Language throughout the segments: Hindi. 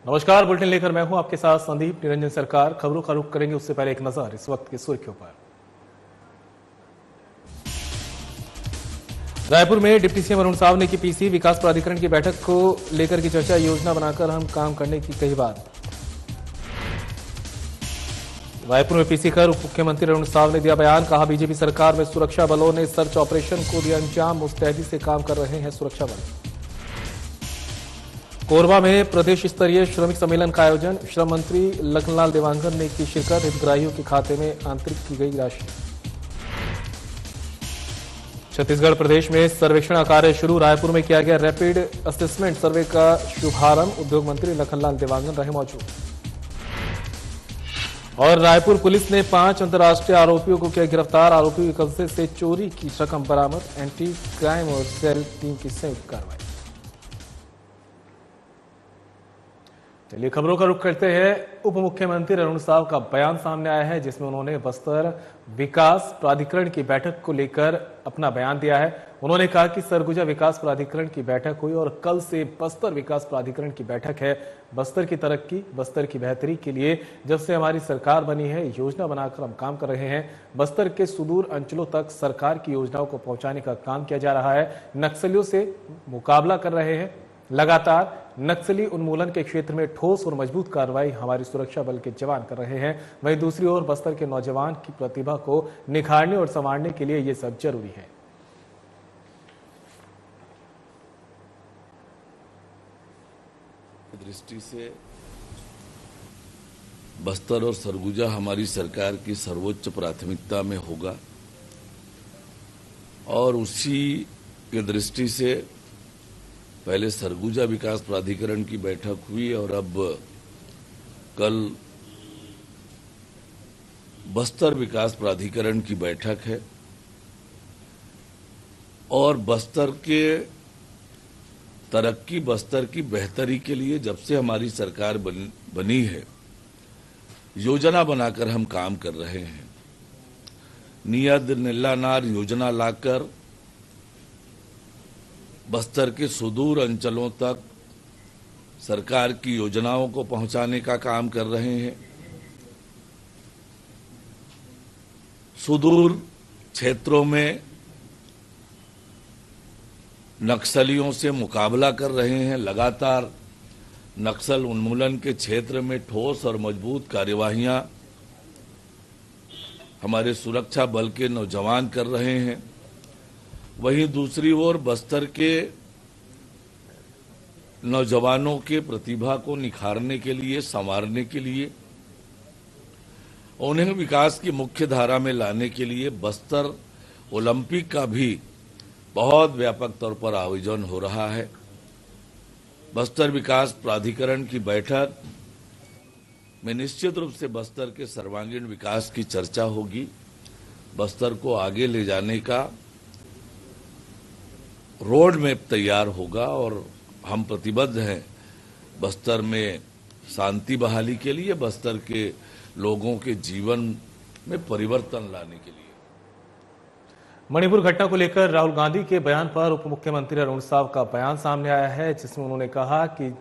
नमस्कार, बुलेटिन लेकर मैं हूं आपके साथ संदीप निरंजन सरकार। खबरों का रुख करेंगे उससे पहले एक नजर इस वक्त की सुर्खियों पर। रायपुर में डिप्टी सीएम अरुण साव ने की पीसी विकास प्राधिकरण की बैठक को लेकर की चर्चा। योजना बनाकर हम काम करने की कही बात। रायपुर में पीसी कर उप मुख्यमंत्री अरुण साव ने दिया बयान। कहा, बीजेपी सरकार में सुरक्षा बलों ने सर्च ऑपरेशन को दिया अंजाम। मुस्तैदी से काम कर रहे हैं सुरक्षा बल। कोरबा में प्रदेश स्तरीय श्रमिक सम्मेलन का आयोजन। श्रम मंत्री लखनलाल देवांगन ने की शिरकत। हितग्राहियों के खाते में आंतरिक की गई राशि। छत्तीसगढ़ प्रदेश में सर्वेक्षण का कार्य शुरू। रायपुर में किया गया रैपिड असेसमेंट सर्वे का शुभारंभ। उद्योग मंत्री लखनलाल देवांगन रहे मौजूद। और रायपुर पुलिस ने 5 अंतर्राष्ट्रीय आरोपियों को किया गिरफ्तार। आरोपियों के कब्जे से चोरी की रकम बरामद। एंटी क्राइम और सेल टीम की संयुक्त कार्रवाई। चलिए खबरों का रुख करते हैं। उप मुख्यमंत्री अरुण साव का बयान सामने आया है, जिसमें उन्होंने बस्तर विकास प्राधिकरण की बैठक को लेकर अपना बयान दिया है। उन्होंने कहा कि सरगुजा विकास प्राधिकरण की बैठक हुई और कल से बस्तर विकास प्राधिकरण की बैठक है। बस्तर की तरक्की, बस्तर की बेहतरी के लिए जब से हमारी सरकार बनी है, योजना बनाकर हम काम कर रहे हैं। बस्तर के सुदूर अंचलों तक सरकार की योजनाओं को पहुंचाने का काम किया जा रहा है। नक्सलियों से मुकाबला कर रहे हैं। लगातार नक्सली उन्मूलन के क्षेत्र में ठोस और मजबूत कार्रवाई हमारी सुरक्षा बल के जवान कर रहे हैं। वहीं दूसरी ओर बस्तर के नौजवान की प्रतिभा को निखारने और संवारने के लिए ये सब जरूरी है। दृष्टि से बस्तर और सरगुजा हमारी सरकार की सर्वोच्च प्राथमिकता में होगा और उसी के दृष्टि से पहले सरगुजा विकास प्राधिकरण की बैठक हुई और अब कल बस्तर विकास प्राधिकरण की बैठक है। और बस्तर के तरक्की, बस्तर की बेहतरी के लिए जब से हमारी सरकार बनी है, योजना बनाकर हम काम कर रहे हैं। नियत नीलानार योजना लाकर बस्तर के सुदूर अंचलों तक सरकार की योजनाओं को पहुंचाने का काम कर रहे हैं। सुदूर क्षेत्रों में नक्सलियों से मुकाबला कर रहे हैं। लगातार नक्सल उन्मूलन के क्षेत्र में ठोस और मजबूत कार्यवाहियां हमारे सुरक्षा बल के नौजवान कर रहे हैं। वहीं दूसरी ओर बस्तर के नौजवानों के प्रतिभा को निखारने के लिए, संवारने के लिए, उन्हें विकास की मुख्य धारा में लाने के लिए बस्तर ओलंपिक का भी बहुत व्यापक तौर पर आयोजन हो रहा है। बस्तर विकास प्राधिकरण की बैठक में निश्चित रूप से बस्तर के सर्वांगीण विकास की चर्चा होगी। बस्तर को आगे ले जाने का रोड मैप तैयार होगा और हम प्रतिबद्ध हैं बस्तर में शांति बहाली के लिए, बस्तर के लोगों के जीवन में परिवर्तन लाने के लिए। मणिपुर घटना को लेकर राहुल गांधी के बयान पर उप मुख्यमंत्री अरुण साव का बयान सामने आया है, जिसमें उन्होंने कहा कि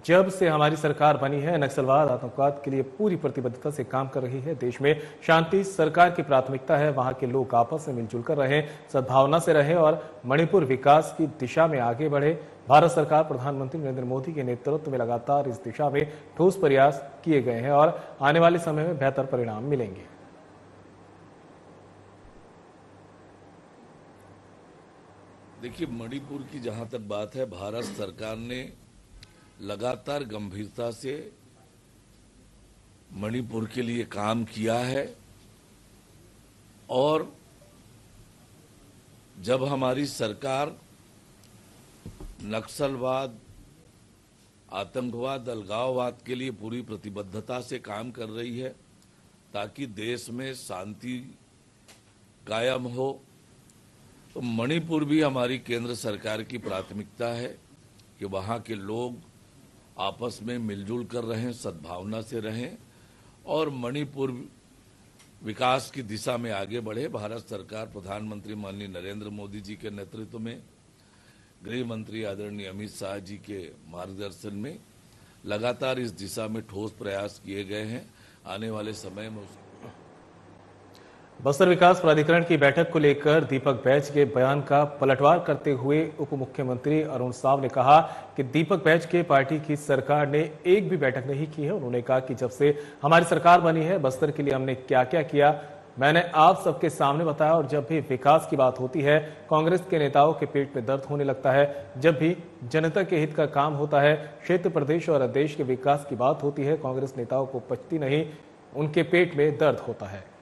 जब से हमारी सरकार बनी है, नक्सलवाद, आतंकवाद के लिए पूरी प्रतिबद्धता से काम कर रही है। देश में शांति सरकार की प्राथमिकता है। वहां के लोग आपस में मिलजुल कर रहें, सद्भावना से रहें और मणिपुर विकास की दिशा में आगे बढ़े। भारत सरकार प्रधानमंत्री नरेंद्र मोदी के नेतृत्व में लगातार इस दिशा में ठोस प्रयास किए गए हैं और आने वाले समय में बेहतर परिणाम मिलेंगे। देखिए, मणिपुर की जहां तक बात है, भारत सरकार ने लगातार गंभीरता से मणिपुर के लिए काम किया है और जब हमारी सरकार नक्सलवाद, आतंकवाद, अलगाववाद के लिए पूरी प्रतिबद्धता से काम कर रही है ताकि देश में शांति कायम हो, तो मणिपुर भी हमारी केंद्र सरकार की प्राथमिकता है कि वहाँ के लोग आपस में मिलजुल कर रहें, सद्भावना से रहें और मणिपुर विकास की दिशा में आगे बढ़े। भारत सरकार प्रधानमंत्री माननीय नरेंद्र मोदी जी के नेतृत्व में, गृह मंत्री आदरणीय अमित शाह जी के मार्गदर्शन में लगातार इस दिशा में ठोस प्रयास किए गए हैं। आने वाले समय में बस्तर विकास प्राधिकरण की बैठक को लेकर दीपक बैज के बयान का पलटवार करते हुए उप मुख्यमंत्री अरुण साव ने कहा कि दीपक बैज के पार्टी की सरकार ने एक भी बैठक नहीं की है। उन्होंने कहा कि जब से हमारी सरकार बनी है, बस्तर के लिए हमने क्या क्या किया मैंने आप सबके सामने बताया। और जब भी विकास की बात होती है, कांग्रेस के नेताओं के पेट में दर्द होने लगता है। जब भी जनता के हित का काम होता है, क्षेत्र, प्रदेश और देश के विकास की बात होती है, कांग्रेस नेताओं को पचती नहीं, उनके पेट में दर्द होता है।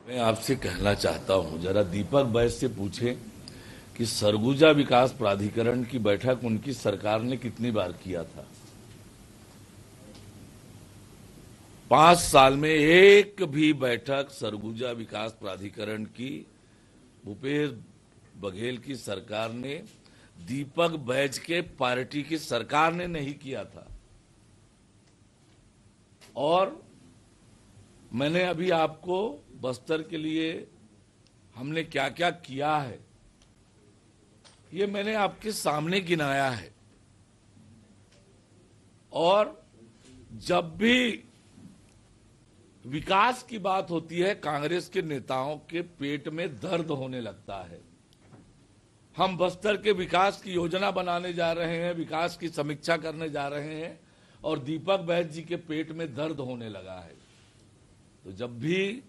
मैं आपसे कहना चाहता हूं, जरा दीपक बैज से पूछें कि सरगुजा विकास प्राधिकरण की बैठक उनकी सरकार ने कितनी बार किया था। 5 साल में एक भी बैठक सरगुजा विकास प्राधिकरण की भूपेश बघेल की सरकार ने, दीपक बैज के पार्टी की सरकार ने नहीं किया था। और मैंने अभी आपको बस्तर के लिए हमने क्या क्या किया है, ये मैंने आपके सामने गिनाया है। और जब भी विकास की बात होती है, कांग्रेस के नेताओं के पेट में दर्द होने लगता है। हम बस्तर के विकास की योजना बनाने जा रहे हैं, विकास की समीक्षा करने जा रहे हैं, और दीपक बैज जी के पेट में दर्द होने लगा है। तो जब भी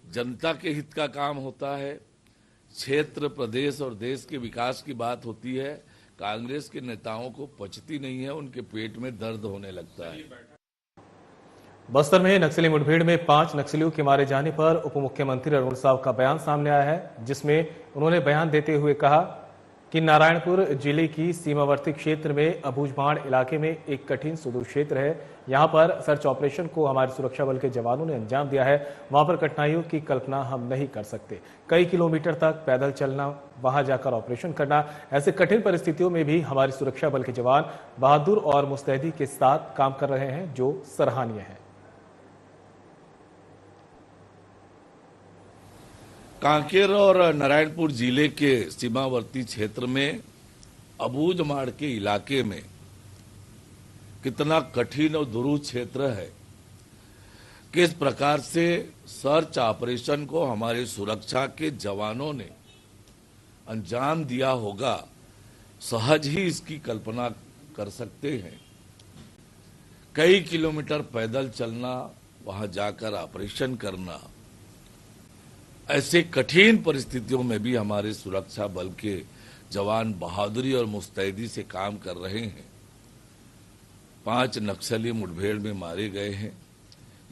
जनता के हित का काम होता है, क्षेत्र, प्रदेश और देश के विकास की बात होती है, कांग्रेस के नेताओं को पचती नहीं है, उनके पेट में दर्द होने लगता है। बस्तर में नक्सली मुठभेड़ में 5 नक्सलियों के मारे जाने पर उप मुख्यमंत्री अरुण साव का बयान सामने आया है, जिसमें उन्होंने बयान देते हुए कहा कि नारायणपुर जिले की सीमावर्ती क्षेत्र में अबूझमाड़ इलाके में एक कठिन सुदूर क्षेत्र है। यहां पर सर्च ऑपरेशन को हमारे सुरक्षा बल के जवानों ने अंजाम दिया है। वहां पर कठिनाइयों की कल्पना हम नहीं कर सकते। कई किलोमीटर तक पैदल चलना, वहां जाकर ऑपरेशन करना, ऐसे कठिन परिस्थितियों में भी हमारी सुरक्षा बल के जवान बहादुर और मुस्तैदी के साथ काम कर रहे हैं, जो सराहनीय है। कांकेर और नारायणपुर जिले के सीमावर्ती क्षेत्र में अबूझमाड़ के इलाके में कितना कठिन और दुरूह क्षेत्र है, किस प्रकार से सर्च ऑपरेशन को हमारे सुरक्षा के जवानों ने अंजाम दिया होगा, सहज ही इसकी कल्पना कर सकते हैं। कई किलोमीटर पैदल चलना, वहां जाकर ऑपरेशन करना, ऐसे कठिन परिस्थितियों में भी हमारे सुरक्षा बल के जवान बहादुरी और मुस्तैदी से काम कर रहे हैं। 5 नक्सली मुठभेड़ में मारे गए हैं।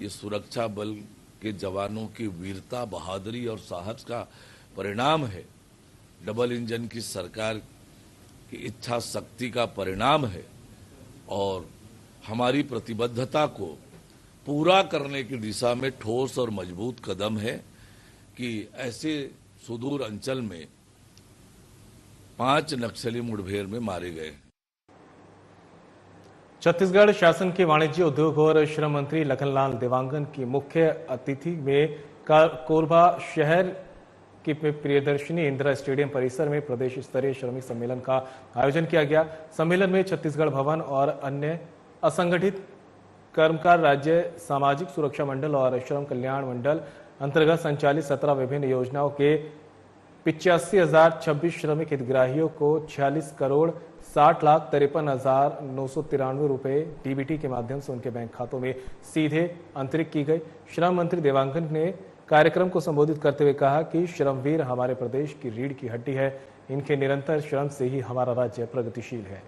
ये सुरक्षा बल के जवानों की वीरता, बहादुरी और साहस का परिणाम है। डबल इंजन की सरकार की इच्छा शक्ति का परिणाम है, और हमारी प्रतिबद्धता को पूरा करने की दिशा में ठोस और मजबूत कदम है कि ऐसे सुदूर अंचल में 5 नक्सली मुठभेड़ में मारे गए। छत्तीसगढ़ शासन के वाणिज्य, उद्योग और श्रम मंत्री लखनलाल देवांगन की मुख्य अतिथि में कोरबा शहर की प्रियदर्शनी इंदिरा स्टेडियम परिसर में प्रदेश स्तरीय श्रमिक सम्मेलन का आयोजन किया गया। सम्मेलन में छत्तीसगढ़ भवन और अन्य असंगठित कर्मकार राज्य सामाजिक सुरक्षा मंडल और श्रम कल्याण मंडल अंतर्गत संचालित 17 विभिन्न योजनाओं के 85,026 श्रमिक हितग्राहियों को 46,60,53,993 रुपए डीबीटी के माध्यम से उनके बैंक खातों में सीधे अंतरित की गई। श्रम मंत्री देवांगन ने कार्यक्रम को संबोधित करते हुए कहा कि श्रमवीर हमारे प्रदेश की रीढ़ की हड्डी है। इनके निरंतर श्रम से ही हमारा राज्य प्रगतिशील है।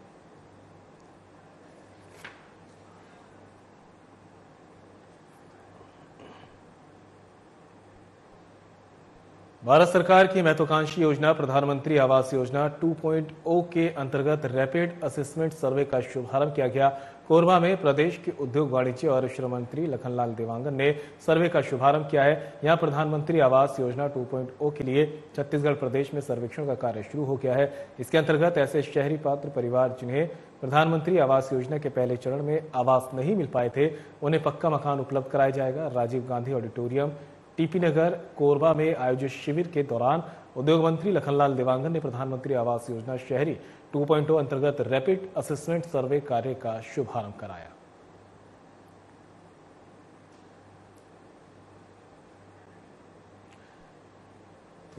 भारत सरकार की महत्वाकांक्षी योजना प्रधानमंत्री आवास योजना 2.0 के अंतर्गत रैपिड असेसमेंट सर्वे का शुभारंभ किया गया। कोरबा में प्रदेश के उद्योग, वाणिज्य और श्रम मंत्री लखनलाल देवांगन ने सर्वे का शुभारंभ किया है। यहां प्रधानमंत्री आवास योजना 2.0 के लिए छत्तीसगढ़ प्रदेश में सर्वेक्षण का कार्य शुरू हो गया है। इसके अंतर्गत ऐसे शहरी पात्र परिवार जिन्हें प्रधानमंत्री आवास योजना के पहले चरण में आवास नहीं मिल पाए थे, उन्हें पक्का मकान उपलब्ध कराया जाएगा। राजीव गांधी ऑडिटोरियम टीपी नगर कोरबा में आयोजित शिविर के दौरान उद्योग मंत्री लखनलाल देवांगन ने प्रधानमंत्री आवास योजना शहरी 2.0 अंतर्गत रैपिड असेसमेंट सर्वे कार्य का शुभारंभ कराया।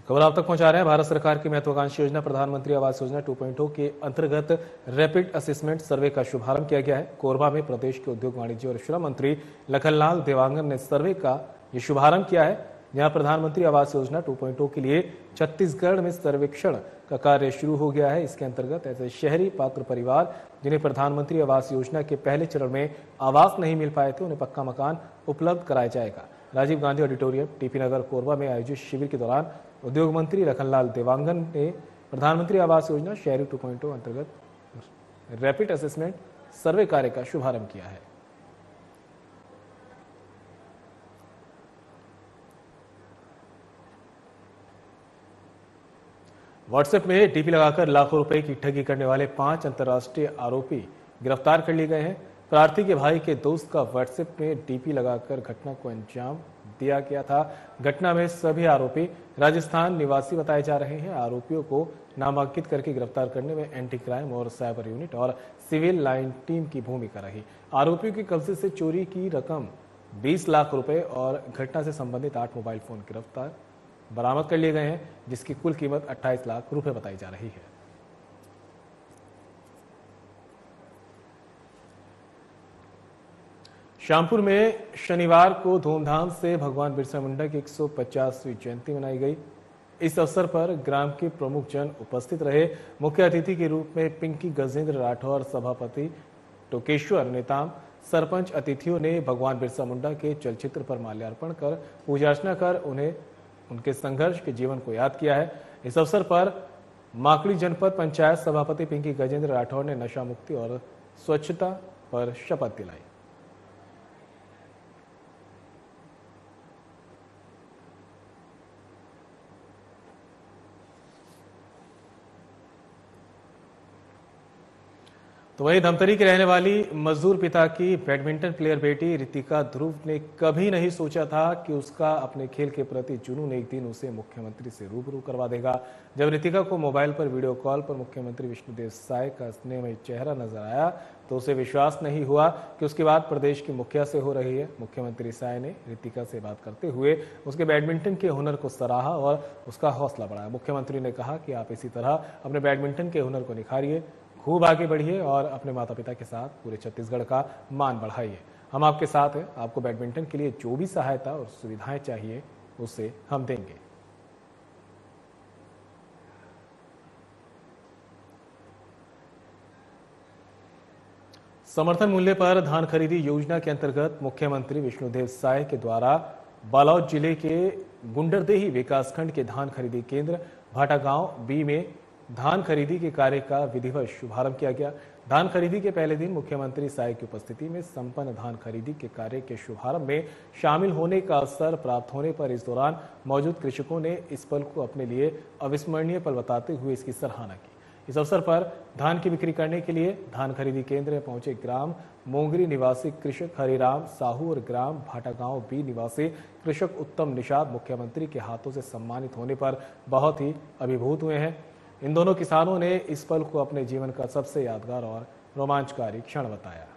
खबर आप तक पहुंचा रहे हैं। भारत सरकार की महत्वाकांक्षी योजना प्रधानमंत्री आवास योजना 2.0 के अंतर्गत रैपिड असेसमेंट सर्वे का शुभारंभ किया गया है। कोरबा में प्रदेश के उद्योग वाणिज्य और श्रम मंत्री लखनलाल देवांगन ने सर्वे का ये शुभारंभ किया है। यहां प्रधानमंत्री आवास योजना 2.0 के लिए छत्तीसगढ़ में सर्वेक्षण का कार्य शुरू हो गया है। इसके अंतर्गत ऐसे शहरी पात्र परिवार जिन्हें प्रधानमंत्री आवास योजना के पहले चरण में आवास नहीं मिल पाए थे, उन्हें पक्का मकान उपलब्ध कराया जाएगा। राजीव गांधी ऑडिटोरियम, टीपी नगर, कोरबा में आयोजित शिविर के दौरान उद्योग मंत्री लखनलाल देवांगन ने प्रधानमंत्री आवास योजना शहरी 2.0 अंतर्गत रैपिड असेसमेंट सर्वे कार्य का शुभारंभ किया है। व्हाट्सएप में टीपी लगाकर लाखों रुपए की ठगी करने वाले 5 अंतर्राष्ट्रीय आरोपी गिरफ्तार कर लिए गए हैं। प्रार्थी के भाई के दोस्त का व्हाट्सएप में टीपी लगाकर घटना को अंजाम दिया गया था। घटना में सभी आरोपी राजस्थान निवासी बताए जा रहे हैं। आरोपियों को नामांकित करके गिरफ्तार करने में एंटी क्राइम और साइबर यूनिट और सिविल लाइन टीम की भूमिका रही। आरोपियों के कब्जे से चोरी की रकम 20 लाख रुपए और घटना से संबंधित 8 मोबाइल फोन गिरफ्तार बरामद कर लिए गए हैं, जिसकी कुल कीमत 28 लाख रुपए बताई जा रही है। श्यामपुर में शनिवार को धूमधाम से भगवान बिरसा मुंडा की 150वीं जयंती मनाई गई। इस अवसर पर ग्राम के प्रमुख जन उपस्थित रहे। मुख्य अतिथि के रूप में पिंकी गजेंद्र राठौर, सभापति टोकेश्वर नेताम, सरपंच अतिथियों ने भगवान बिरसा मुंडा के चलचित्र पर माल्यार्पण कर पूजा अर्चना कर उन्हें उनके संघर्ष के जीवन को याद किया है। इस अवसर पर माकड़ी जनपद पंचायत सभापति पिंकी गजेंद्र राठौर ने नशा मुक्ति और स्वच्छता पर शपथ दिलाई। तो वहीं धमतरी की रहने वाली मजदूर पिता की बैडमिंटन प्लेयर बेटी रितिका ध्रुव ने कभी नहीं सोचा था कि उसका अपने खेल के प्रति जुनून एक दिन उसे मुख्यमंत्री से रूबरू करवा देगा। जब रितिका को मोबाइल पर वीडियो कॉल पर मुख्यमंत्री विष्णुदेव साय का स्नेहमयी चेहरा नजर आया तो उसे विश्वास नहीं हुआ कि उसकी बात प्रदेश की मुखिया से हो रही है। मुख्यमंत्री साय ने रितिका से बात करते हुए उसके बैडमिंटन के हुनर को सराहा और उसका हौसला बढ़ाया। मुख्यमंत्री ने कहा कि आप इसी तरह अपने बैडमिंटन के हुनर को निखारिए, खूब आगे बढ़िए और अपने माता पिता के साथ पूरे छत्तीसगढ़ का मान बढ़ाइए। हम आपके साथ हैं। आपको बैडमिंटन के लिए जो भी सहायता और सुविधाएं चाहिए उसे हम देंगे। समर्थन मूल्य पर धान खरीदी योजना के अंतर्गत मुख्यमंत्री विष्णुदेव साय के द्वारा बालोद जिले के गुंडरदेही विकासखंड के धान खरीदी केंद्र भाटागांव बी में धान खरीदी के कार्य का विधिवत शुभारंभ किया गया। धान खरीदी के पहले दिन मुख्यमंत्री साय की उपस्थिति में संपन्न धान खरीदी के कार्य के शुभारंभ में शामिल होने का अवसर प्राप्त होने पर इस दौरान मौजूद कृषकों ने इस पल को अपने लिए अविस्मरणीय पल बताते हुए इसकी सराहना की। इस अवसर पर धान की बिक्री करने के लिए धान खरीदी केंद्र में पहुंचे ग्राम मोंगरी निवासी कृषक हरिराम साहू और ग्राम भाटागांव बी निवासी कृषक उत्तम निषाद मुख्यमंत्री के हाथों से सम्मानित होने पर बहुत ही अभिभूत हुए हैं। इन दोनों किसानों ने इस पल को अपने जीवन का सबसे यादगार और रोमांचकारी क्षण बताया।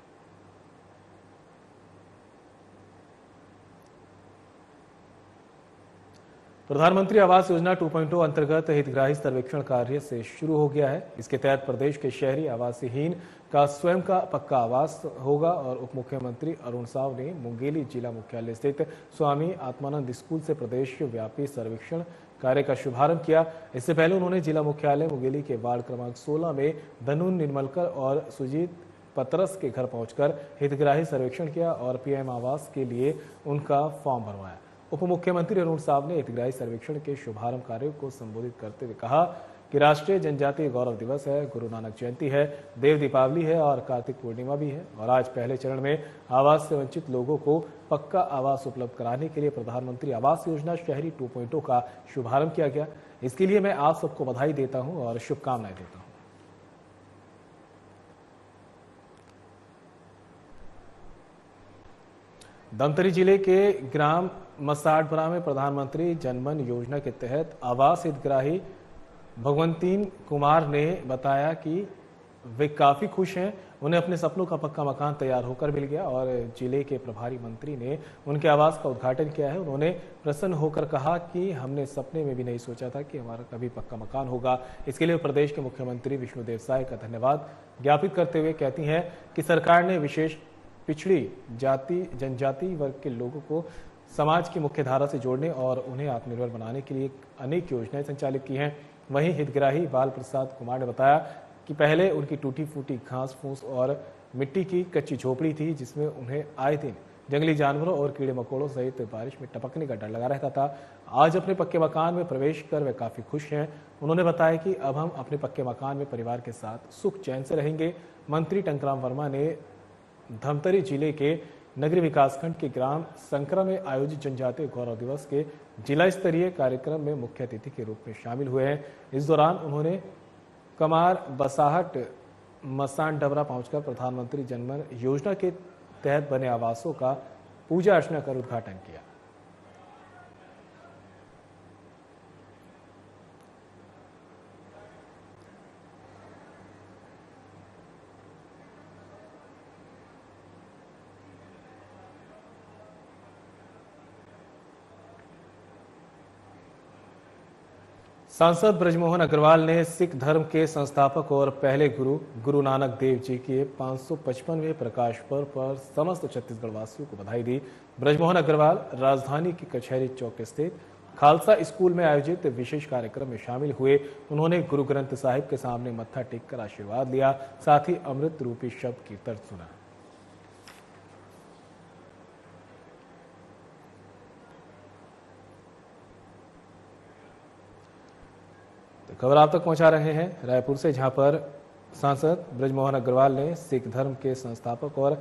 प्रधानमंत्री आवास योजना 2.0 अंतर्गत हितग्राही सर्वेक्षण कार्य से शुरू हो गया है। इसके तहत प्रदेश के शहरी आवासहीन का स्वयं का पक्का आवास होगा और उप मुख्यमंत्री अरुण साव ने मुंगेली जिला मुख्यालय स्थित स्वामी आत्मानंद स्कूल से प्रदेश व्यापी सर्वेक्षण कार्य का शुभारंभ किया। इससे पहले उन्होंने जिला मुख्यालय मुंगेली के वार्ड क्रमांक 16 में धनुन निर्मलकर और सुजीत पतरस के घर पहुंचकर हितग्राही सर्वेक्षण किया और पीएम आवास के लिए उनका फॉर्म भरवाया। उप मुख्यमंत्री अरुण साव ने हितग्राही सर्वेक्षण के शुभारंभ कार्य को संबोधित करते हुए कहा कि राष्ट्रीय जनजातीय गौरव दिवस है, गुरु नानक जयंती है, देव दीपावली है और कार्तिक पूर्णिमा भी है और आज पहले चरण में आवास से वंचित लोगों को पक्का आवास उपलब्ध कराने के लिए प्रधानमंत्री आवास योजना शहरी 2.0 का शुभारंभ किया गया। इसके लिए मैं आप सबको बधाई देता हूं और शुभकामनाएं देता हूं। धमतरी जिले के ग्राम मसाड़पुरा में प्रधानमंत्री जनमन योजना के तहत आवास हितग्राही भगवंतीन कुमार ने बताया कि वे काफी खुश हैं। उन्हें अपने सपनों का पक्का मकान तैयार होकर मिल गया और जिले के प्रभारी मंत्री ने उनके आवास का उद्घाटन किया है। उन्होंने प्रसन्न होकर कहा कि हमने सपने में भी नहीं सोचा था कि हमारा कभी पक्का मकान होगा। इसके लिए प्रदेश के मुख्यमंत्री विष्णुदेव साय का धन्यवाद ज्ञापित करते हुए कहती हैं कि सरकार ने विशेष पिछड़ी जाति जनजाति वर्ग के लोगों को समाज की मुख्य धारा से जोड़ने और उन्हें आत्मनिर्भर बनाने के लिए अनेक योजनाएं संचालित की हैं। वहीं हितग्राही बाल प्रसाद कुमार ने बताया कि पहले उनकी टूटी फूटी घास फूस और मिट्टी की कच्ची झोपड़ी थी, जिसमें उन्हें आए दिन जंगली जानवरों और कीड़े मकोड़ों सहित बारिश में टपकने का डर लगा रहता था। आज अपने पक्के मकान में प्रवेश कर वे काफी खुश हैं। उन्होंने बताया कि अब हम अपने पक्के मकान में परिवार के साथ सुख चैन से रहेंगे। मंत्री टंकराम वर्मा ने धमतरी जिले के नगरी विकासखंड के ग्राम संकरा में आयोजित जनजातीय गौरव दिवस के जिला स्तरीय कार्यक्रम में मुख्य अतिथि के रूप में शामिल हुए हैं। इस दौरान उन्होंने कमार बसाहट मसान डबरा पहुंचकर प्रधानमंत्री जनमन योजना के तहत बने आवासों का पूजा अर्चना कर उद्घाटन किया। सांसद ब्रजमोहन अग्रवाल ने सिख धर्म के संस्थापक और पहले गुरु गुरु नानक देव जी के 555वें प्रकाश पर्व पर समस्त छत्तीसगढ़ वासियों को बधाई दी। ब्रजमोहन अग्रवाल राजधानी के कचहरी चौक स्थित खालसा स्कूल में आयोजित विशेष कार्यक्रम में शामिल हुए। उन्होंने गुरु ग्रंथ साहिब के सामने मत्था टेककर आशीर्वाद लिया, साथ ही अमृत रूपी शब्द कीर्तन सुना। खबर आप तक पहुंचा रहे हैं रायपुर से, जहां पर सांसद ब्रजमोहन अग्रवाल ने सिख धर्म के संस्थापक और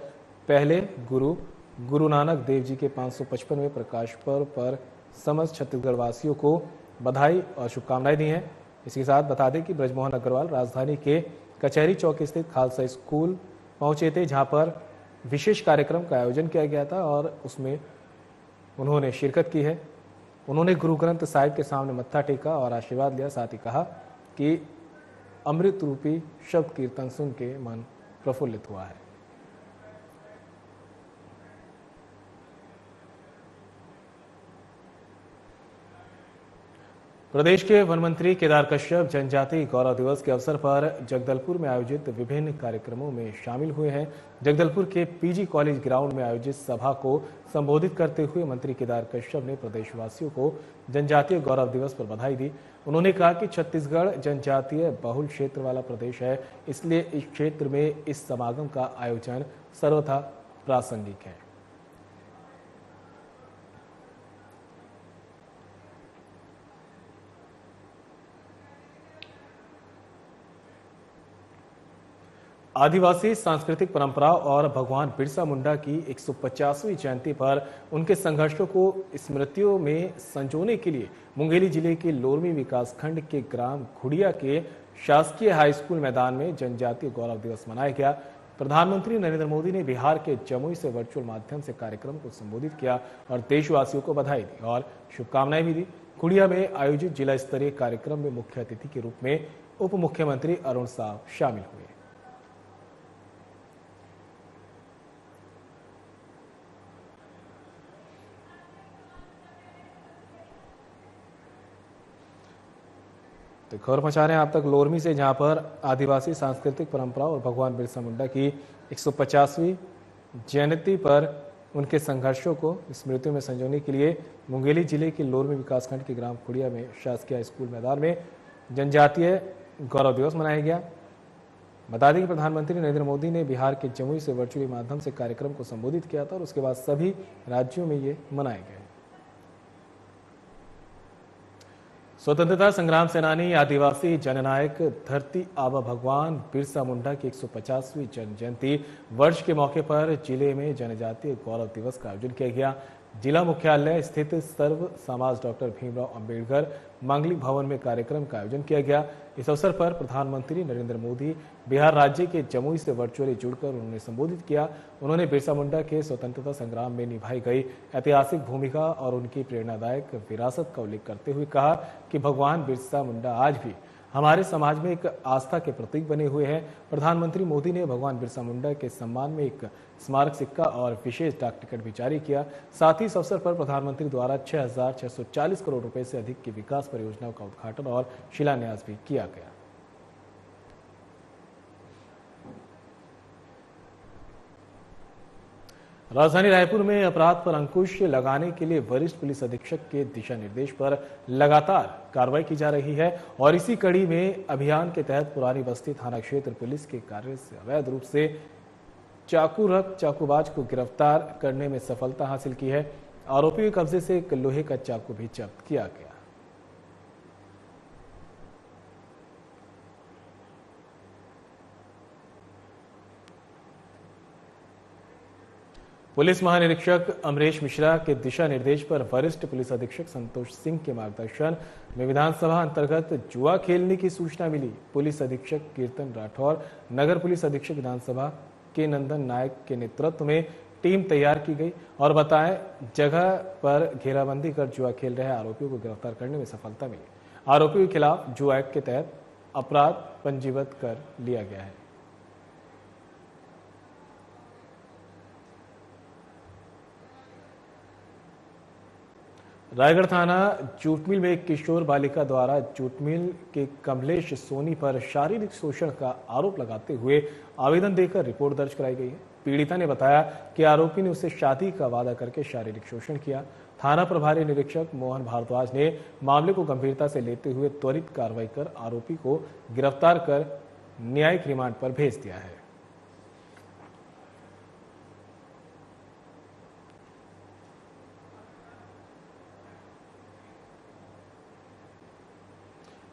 पहले गुरु गुरु नानक देव जी के 555वें प्रकाश पर्व पर समस्त छत्तीसगढ़ वासियों को बधाई और शुभकामनाएं दी हैं। इसके साथ बता दें कि ब्रजमोहन अग्रवाल राजधानी के कचहरी चौक स्थित खालसा स्कूल पहुंचे थे, जहां पर विशेष कार्यक्रम का आयोजन किया गया था और उसमें उन्होंने शिरकत की है। उन्होंने गुरु ग्रंथ साहिब के सामने मत्था टेका और आशीर्वाद लिया, साथ ही कहा कि अमृत रूपी शब्द कीर्तन सुन के मन प्रफुल्लित हुआ है। प्रदेश के वन मंत्री केदार कश्यप जनजातीय गौरव दिवस के अवसर पर जगदलपुर में आयोजित विभिन्न कार्यक्रमों में शामिल हुए हैं। जगदलपुर के पीजी कॉलेज ग्राउंड में आयोजित सभा को संबोधित करते हुए मंत्री केदार कश्यप ने प्रदेशवासियों को जनजातीय गौरव दिवस पर बधाई दी। उन्होंने कहा कि छत्तीसगढ़ जनजातीय बहुल क्षेत्र वाला प्रदेश है, इसलिए इस क्षेत्र में इस समागम का आयोजन सर्वथा प्रासंगिक है। आदिवासी सांस्कृतिक परंपरा और भगवान बिरसा मुंडा की 150वीं जयंती पर उनके संघर्षों को स्मृतियों में संजोने के लिए मुंगेली जिले के लोरमी विकासखंड के ग्राम घुड़िया के शासकीय हाई स्कूल मैदान में जनजातीय गौरव दिवस मनाया गया। प्रधानमंत्री नरेंद्र मोदी ने बिहार के जमुई से वर्चुअल माध्यम से कार्यक्रम को संबोधित किया और देशवासियों को बधाई दी और शुभकामनाएं भी दी। घुड़िया में आयोजित जिला स्तरीय कार्यक्रम में मुख्य अतिथि के रूप में उप मुख्यमंत्री अरुण साव शामिल हुए। तो खबर पहुंचा रहे हैं आप तक लोरमी से, जहां पर आदिवासी सांस्कृतिक परंपरा और भगवान बिरसा मुंडा की 150वीं जयंती पर उनके संघर्षों को स्मृतियों में संजोने के लिए मुंगेली जिले के लोरमी विकासखंड के ग्राम खुड़िया में शासकीय स्कूल मैदान में जनजातीय गौरव दिवस मनाया गया। बता दें कि प्रधानमंत्री नरेंद्र मोदी ने बिहार के जमुई से वर्चुअली माध्यम से कार्यक्रम को संबोधित किया था और उसके बाद सभी राज्यों में ये मनाए गए। स्वतंत्रता संग्राम सेनानी आदिवासी जननायक धरती आबा भगवान बिरसा मुंडा की 150वीं जन्म जयंती वर्ष के मौके पर जिले में जनजातीय गौरव दिवस का आयोजन किया गया। जिला मुख्यालय स्थित सर्व समाज डॉक्टर भीमराव अंबेडकर मांगलिक भवन में कार्यक्रम का आयोजन किया गया। इस अवसर पर प्रधानमंत्री नरेंद्र मोदी बिहार राज्य के जमुई से वर्चुअली जुड़कर उन्होंने संबोधित किया। उन्होंने बिरसा मुंडा के स्वतंत्रता संग्राम में निभाई गई ऐतिहासिक भूमिका और उनकी प्रेरणादायक विरासत का उल्लेख करते हुए कहा कि भगवान बिरसा मुंडा आज भी हमारे समाज में एक आस्था के प्रतीक बने हुए हैं। प्रधानमंत्री मोदी ने भगवान बिरसा मुंडा के सम्मान में एक स्मारक सिक्का और विशेष डाक टिकट भी जारी किया। साथ ही इस अवसर पर प्रधानमंत्री द्वारा 6,640 करोड़ रुपए से अधिक की विकास परियोजनाओं का उद्घाटन और शिलान्यास भी किया गया। राजधानी रायपुर में अपराध पर अंकुश लगाने के लिए वरिष्ठ पुलिस अधीक्षक के दिशा निर्देश पर लगातार कार्रवाई की जा रही है और इसी कड़ी में अभियान के तहत पुरानी बस्ती थाना क्षेत्र पुलिस के कार्य से अवैध रूप से चाकूबाज को गिरफ्तार करने में सफलता हासिल की है। आरोपी के कब्जे से एक लोहे का चाकू भी जब्त किया गया। पुलिस महानिरीक्षक अमरेश मिश्रा के दिशा निर्देश पर वरिष्ठ पुलिस अधीक्षक संतोष सिंह के मार्गदर्शन में विधानसभा अंतर्गत जुआ खेलने की सूचना मिली। पुलिस अधीक्षक कीर्तन राठौर, नगर पुलिस अधीक्षक विधानसभा के नंदन नायक के नेतृत्व में टीम तैयार की गई और बताए जगह पर घेराबंदी कर जुआ खेल रहे आरोपियों को गिरफ्तार करने में सफलता मिली। आरोपियों के खिलाफ जुआ एक्ट के तहत अपराध पंजीबद्ध कर लिया गया है। रायगढ़ थाना जूटमिल में एक किशोर बालिका द्वारा जूटमिल के कमलेश सोनी पर शारीरिक शोषण का आरोप लगाते हुए आवेदन देकर रिपोर्ट दर्ज कराई गई है। पीड़िता ने बताया कि आरोपी ने उससे शादी का वादा करके शारीरिक शोषण किया। थाना प्रभारी निरीक्षक मोहन भारद्वाज ने मामले को गंभीरता से लेते हुए त्वरित कार्रवाई कर आरोपी को गिरफ्तार कर न्यायिक रिमांड पर भेज दिया है।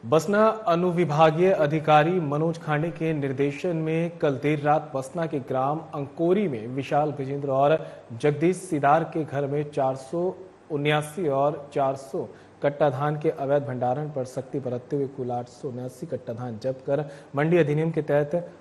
बसना अनुविभागीय अधिकारी मनोज खांडे के निर्देशन में कल देर रात बसना के ग्राम अंकोरी में विशाल गजेंद्र और जगदीश सिदार के घर में 479 और 400 कट्टा धान के अवैध भंडारण पर सख्ती बरतते हुए कुल 879 कट्टा धान जब्त कर मंडी अधिनियम के तहत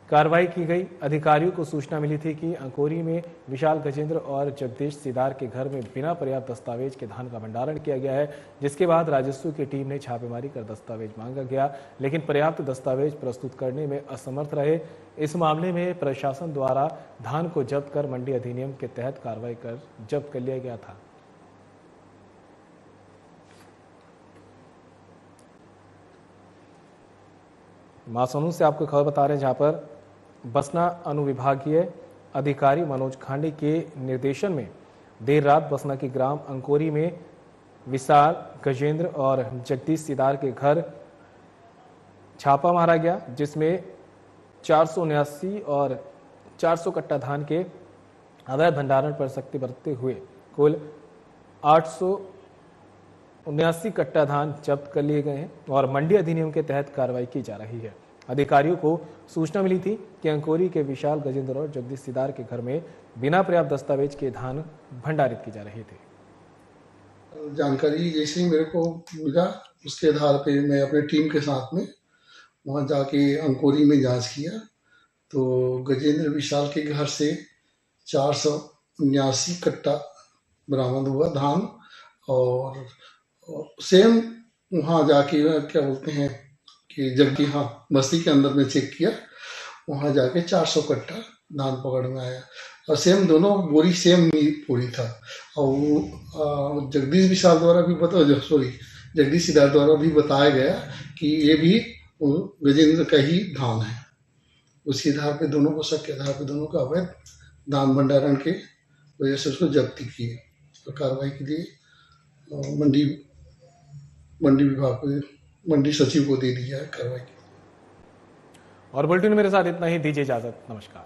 कार्रवाई की गई। अधिकारियों को सूचना मिली थी कि अंकोरी में विशाल गजेंद्र और जगदीश सिदार के घर में बिना पर्याप्त दस्तावेज के धान का भंडारण किया गया है, जिसके बाद राजस्व की टीम ने छापेमारी कर दस्तावेज मांगा गया, लेकिन पर्याप्त दस्तावेज प्रस्तुत करने में असमर्थ रहे। इस मामले में प्रशासन द्वारा धान को जब्त कर मंडी अधिनियम के तहत कार्रवाई कर जब्त कर लिया गया था। महासमुंद से आपको खबर बता रहे हैं, जहां पर बसना अनुविभागीय अधिकारी मनोज खांडे के निर्देशन में देर रात बसना के ग्राम अंकोरी में विशाल गजेंद्र और जगदीश सिदार के घर छापा मारा गया, जिसमें 479 और 400 कट्टा धान के अवैध भंडारण पर सख्ती बरतते हुए कुल 879 कट्टा धान जब्त कर लिए गए हैं और मंडी अधिनियम के तहत कार्रवाई की जा रही है। अधिकारियों को सूचना मिली थी कि अंकोरी के विशाल गजेंद्र और जगदीश सिदार के घर में बिना पर्याप्त दस्तावेज के धान भंडारित की जा रही थी। जानकारी जैसे ही मेरे को मिला, उसके आधार पे मैं अपने टीम के साथ में वहां जाके अंकोरी में जांच किया तो गजेंद्र विशाल के घर से 479 कट्टा बरामद हुआ धान और सेम वहाँ जाके क्या बोलते हैं कि जबकि हाँ बस्ती के अंदर में चेक किया, वहाँ जाके 400 कट्टा धान पकड़ में आया और सेम दोनों बोरी सेम पूरी था। और वो जगदीश विशाल द्वारा भी जगदीश सिदार द्वारा भी बताया गया कि ये भी गजेंद्र का ही धान है। उसी आधार पे दोनों को शक के आधार पे दोनों का अवैध धान भंडारण के वजह से उसको जब्ती की तो कार्रवाई के लिए मंडी विभाग को, मंडी सचिव को दे दिया है कार्रवाई की। और बुलेटिन में मेरे साथ इतना ही, दीजिए इजाजत, नमस्कार।